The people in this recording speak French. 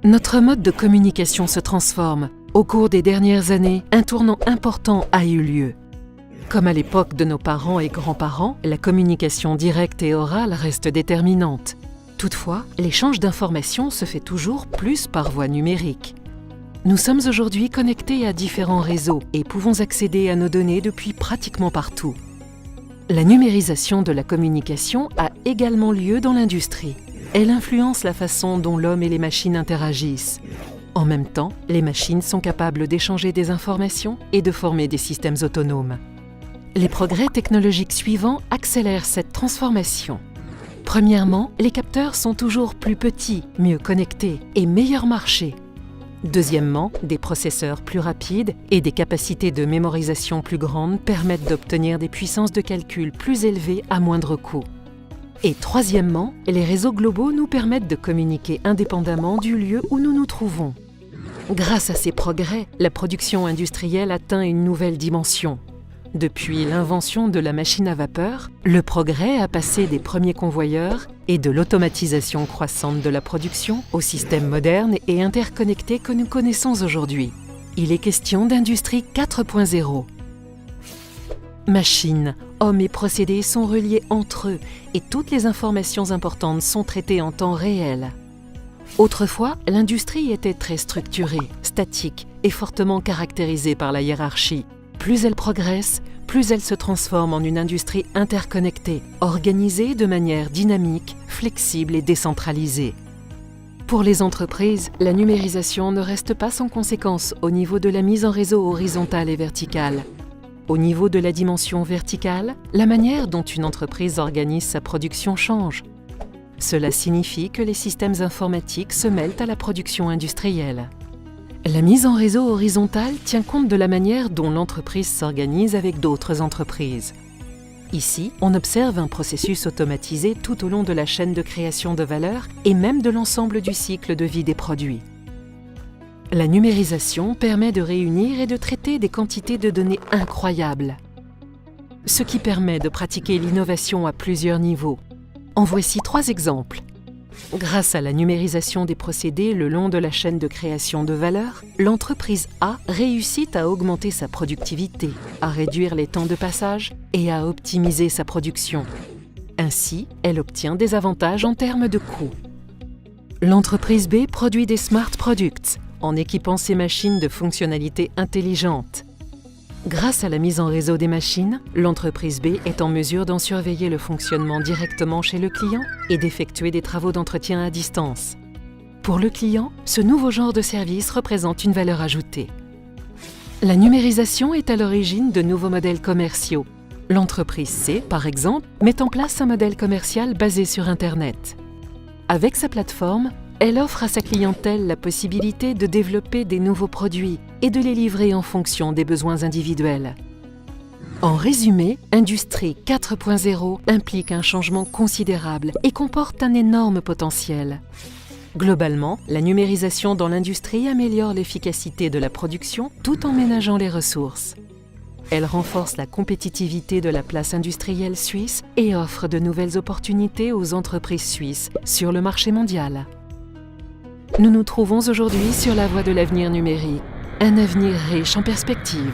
Notre mode de communication se transforme. Au cours des dernières années, un tournant important a eu lieu. Comme à l'époque de nos parents et grands-parents, la communication directe et orale reste déterminante. Toutefois, l'échange d'informations se fait toujours plus par voie numérique. Nous sommes aujourd'hui connectés à différents réseaux et pouvons accéder à nos données depuis pratiquement partout. La numérisation de la communication a également lieu dans l'industrie. Elle influence la façon dont l'homme et les machines interagissent. En même temps, les machines sont capables d'échanger des informations et de former des systèmes autonomes. Les progrès technologiques suivants accélèrent cette transformation. Premièrement, les capteurs sont toujours plus petits, mieux connectés et meilleurs marchés. Deuxièmement, des processeurs plus rapides et des capacités de mémorisation plus grandes permettent d'obtenir des puissances de calcul plus élevées à moindre coût. Et troisièmement, les réseaux globaux nous permettent de communiquer indépendamment du lieu où nous nous trouvons. Grâce à ces progrès, la production industrielle atteint une nouvelle dimension. Depuis l'invention de la machine à vapeur, le progrès a passé des premiers convoyeurs et de l'automatisation croissante de la production aux systèmes modernes et interconnectés que nous connaissons aujourd'hui. Il est question d'industrie 4.0. Machines, hommes et procédés sont reliés entre eux et toutes les informations importantes sont traitées en temps réel. Autrefois, l'industrie était très structurée, statique et fortement caractérisée par la hiérarchie. Plus elle progresse, plus elle se transforme en une industrie interconnectée, organisée de manière dynamique, flexible et décentralisée. Pour les entreprises, la numérisation ne reste pas sans conséquence au niveau de la mise en réseau horizontale et verticale. Au niveau de la dimension verticale, la manière dont une entreprise organise sa production change. Cela signifie que les systèmes informatiques se mêlent à la production industrielle. La mise en réseau horizontale tient compte de la manière dont l'entreprise s'organise avec d'autres entreprises. Ici, on observe un processus automatisé tout au long de la chaîne de création de valeur et même de l'ensemble du cycle de vie des produits. La numérisation permet de réunir et de traiter des quantités de données incroyables, ce qui permet de pratiquer l'innovation à plusieurs niveaux. En voici 3 exemples. Grâce à la numérisation des procédés le long de la chaîne de création de valeur, l'entreprise A réussit à augmenter sa productivité, à réduire les temps de passage et à optimiser sa production. Ainsi, elle obtient des avantages en termes de coûts. L'entreprise B produit des smart products, en équipant ses machines de fonctionnalités intelligentes. Grâce à la mise en réseau des machines, l'entreprise B est en mesure d'en surveiller le fonctionnement directement chez le client et d'effectuer des travaux d'entretien à distance. Pour le client, ce nouveau genre de service représente une valeur ajoutée. La numérisation est à l'origine de nouveaux modèles commerciaux. L'entreprise C, par exemple, met en place un modèle commercial basé sur Internet. Avec sa plateforme, elle offre à sa clientèle la possibilité de développer des nouveaux produits et de les livrer en fonction des besoins individuels. En résumé, Industrie 4.0 implique un changement considérable et comporte un énorme potentiel. Globalement, la numérisation dans l'industrie améliore l'efficacité de la production tout en ménageant les ressources. Elle renforce la compétitivité de la place industrielle suisse et offre de nouvelles opportunités aux entreprises suisses sur le marché mondial. Nous nous trouvons aujourd'hui sur la voie de l'avenir numérique, un avenir riche en perspectives.